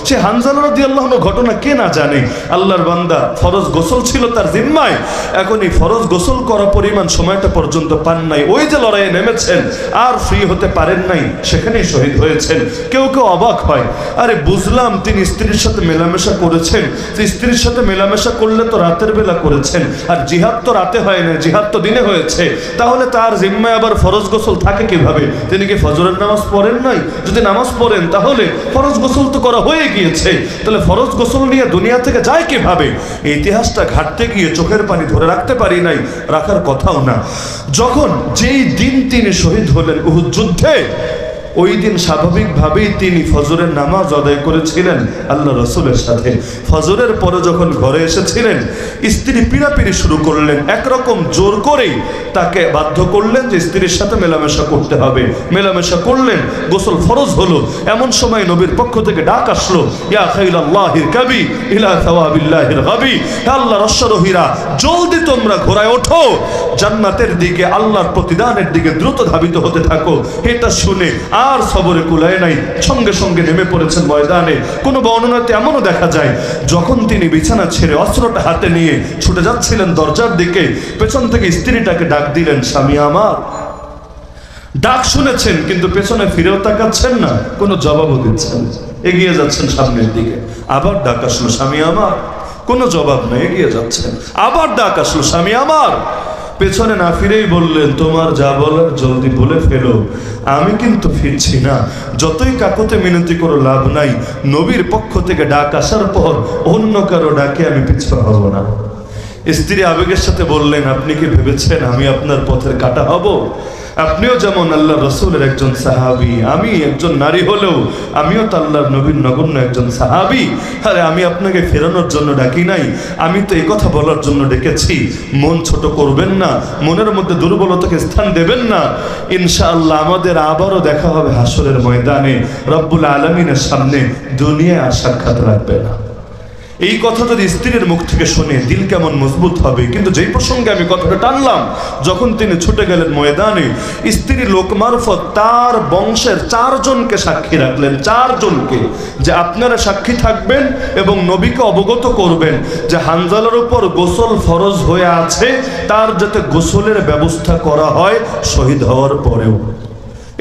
সে হানজালা রাদিয়াল্লাহু আনহু ঘটনা কে না জানে। আল্লাহর বান্দা ফরজ গোসল ছিল তার জিম্মায়, এখন এই ফরজ গোসল করা পরিমাণ সময়টা পর্যন্ত পান নাই, ওই যে লড়াইয়ে নেমেছেন আর ফ্রি হতে পারেন নাই, সেখানেই শহীদ হয়েছেন। কেউ কেউ অবাক হয়, আরে বুঝলাম তিনি স্ত্রীর সাথে মেলামেশা করেছেন, স্ত্রীর সাথে মেলামেশা করলে তো রাতের বেলা করেছেন, আর জিহাদ তো রাতে হয় না, জিহাদ তো দিনে হয়েছে, তাহলে তার জিম্মায় আবার ফরজ গোসল থাকে কিভাবে? তিনি কি ফজরের নামাজ পড়েন নাই? যদি নামাজ পড়েন তাহলে ফরজ গোসল তো করা হয়ে গিয়েছে, তাহলে ফরজ গোসল নিয়ে দুনিয়া থেকে যায় কিভাবে? এই ইতিহাসটা ঘাটতে গিয়ে চোখের পানি ধরে রাখতে পারি নাই, রাখার কথাও না। যখন যেই দিন তিনি শহীদ হলেন উহুদ যুদ্ধে, ওই দিন স্বাভাবিকভাবেই তিনি ফজরের নামাজ আদায় করেছিলেন আল্লাহ রসুলের সাথে। ফজরের পরে যখন ঘরে এসেছিলেন, স্ত্রী পিড়াপিড়ি শুরু করলেন, একরকম জোর করেই তাকে বাধ্য করলেন যে স্ত্রীর সাথে মেলামেশা করতে হবে। মেলামেশা করলেন, গোসল ফরজ হলো। এমন সময় নবীর পক্ষ থেকে ডাক আসলো, ইয়া খাইলাল্লাহির কাবি ইলা সাওয়াবিল্লাহির গাবি, হে আল্লাহর অশ্বারোহীরা, জলদি তোমরা ঘোড়ায় ওঠো, জান্নাতের দিকে, আল্লাহর প্রতিদানের দিকে দ্রুত ধাবিত হতে থাকো। এটা শুনে আর সবরে কুলায় নাই, সঙ্গে সঙ্গে নেমে পড়েছেন ময়দানে। কোনো বর্ণনাতে এমনও দেখা যায়, যখন তিনি বিছানা ছেড়ে অস্ত্রটা হাতে নিয়ে ছুটে যাচ্ছিলেন দরজার দিকে, পেছন থেকে স্ত্রীটাকে ডাক দিলেন, স্বামী আমার। ডাক শুনেছেন কিন্তু পেছনে ফিরেও তাকাচ্ছেন না, কোনো জবাবও দিচ্ছেন, এগিয়ে যাচ্ছেন সামনের দিকে। আবার ডাক আসলো, স্বামী আমার, কোনো জবাব নেই, এগিয়ে যাচ্ছেন। আবার ডাক আসলো, স্বামী আমার। পেছনে না ফিরেই বললেন, তোমার যা বলার জলদি বলে ফেলো, আমি কিন্তু ফিরছি না। যতই কাকুতে মিনতি করো লাভ নাই, নবীর পক্ষ থেকে ডাক আসার পর অন্য কারো ডাকে আমি পিছপা হব না। স্ত্রী আবেগের সাথে বললেন, আপনি কি ভেবেছেন আমি আপনার পথের কাটা হব? আপনিও যেমন আল্লাহ রসুলের একজন সাহাবি, আমি একজন নারী হলেও আমিও তো আল্লাহর নবীর নগণ্য একজন সাহাবি। আরে আমি আপনাকে ফেরানোর জন্য ডাকি নাই, আমি তো এই কথা বলার জন্য ডেকেছি। মন ছোট করবেন না, মনের মধ্যে দুর্বলতাকে স্থান দেবেন না। ইনশাআল্লাহ আমাদের আবারও দেখা হবে হাসরের ময়দানে, রব্বুল আলামিনের সামনে। দুনিয়ায় আর সাক্ষাৎ রাখবে না। এই কথা যদি স্ত্রীর মুখ থেকে শুনে দিল কেমন মজবুত হবে। কিন্তু যেই প্রসঙ্গে আমি কথাটা টানলাম, যখন তিনি ছুটে গেলেন ময়দানে, স্ত্রী লোক মারফত তার বংশের 4 জনকে সাক্ষী রাখলেন, 4 জনকে, যে আপনারা সাক্ষী থাকবেন এবং নবীকে অবগত করবেন যে হানজালার উপর গোসল ফরজ হয়ে আছে, তার যাতে গোসলের ব্যবস্থা করা হয় শহীদ হওয়ার পরেও।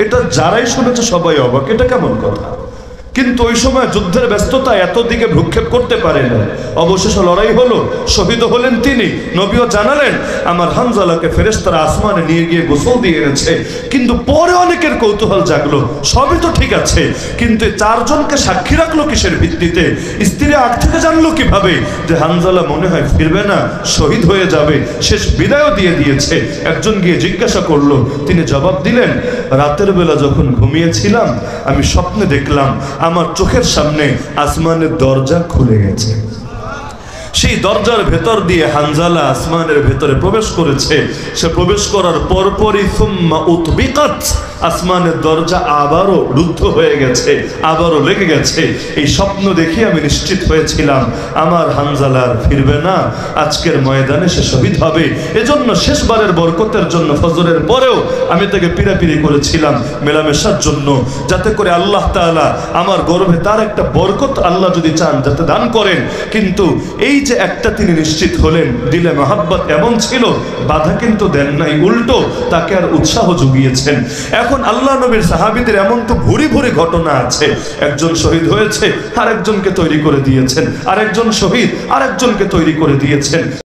এটা যারাই শুনেছে সবাই অবাক, এটা কেমন কথা? কিন্তু ওই সময় যুদ্ধের ব্যস্ততা এত দিকে ভ্রুক্ষেপ করতে পারে না। অবশেষে লড়াই হলো, শহীদ হলেন তিনি। নবীও জানালেন, আমার হানজালাকে ফেরেশতারা আসমানে নিয়ে গিয়ে গোসল দিয়ে এনেছে। কিন্তু পরে অনেকের কৌতূহল জাগলো, সবই তো ঠিক আছে, কিন্তু 4 জনকে সাক্ষী রাখলো কিসের ভিত্তিতে? স্ত্রী আগ থেকে জানলো কিভাবে যে হানজালা মনে হয় ফিরবে না, শহীদ হয়ে যাবে, শেষ বিদায়ও দিয়ে দিয়েছে? একজন গিয়ে জিজ্ঞাসা করলো, তিনি জবাব দিলেন, রাতের বেলা যখন ঘুমিয়েছিলাম আমি স্বপ্নে দেখলাম আমার চোখের সামনে আসমানের দরজা খুলে গেছে। সেই দরজার ভেতর দিয়ে হানজালা আসমানের ভেতরে প্রবেশ করেছে। সে প্রবেশ করার পরপরই সুম্মা উতবিকাত, আসমানের দরজা আবারও রুদ্ধ হয়ে গেছে, আবারও লেগে গেছে। এই স্বপ্ন দেখে আমি নিশ্চিত হয়েছিলাম আমার হানজালা আর ফিরবে না, আজকের ময়দানে সে শহীদ হবে। এজন্য শেষবারের বরকতের জন্য ফজরের পরেও আমি তাকে পিড়াপিড়ি করেছিলাম মেলামেশার জন্য, যাতে করে আল্লাহ তাআলা আমার গর্ভে তার একটা বরকত আল্লাহ যদি চান যাতে দান করেন। কিন্তু এই যে একটা তিনি নিশ্চিত হলেন, দিলে মহাব্বত এমন ছিল, বাধা কিন্তু দেন নাই, উল্টো তাকে আর উৎসাহ জুগিয়েছেন। এখন আল্লাহ নবীর সাহাবীদের এমন তো ভুরি ভুরি ঘটনা আছে, একজন শহীদ হয়েছে আরেকজনকে তৈরি করে দিয়েছেন, আরেকজন শহীদ আরেকজনকে তৈরি করে দিয়েছেন।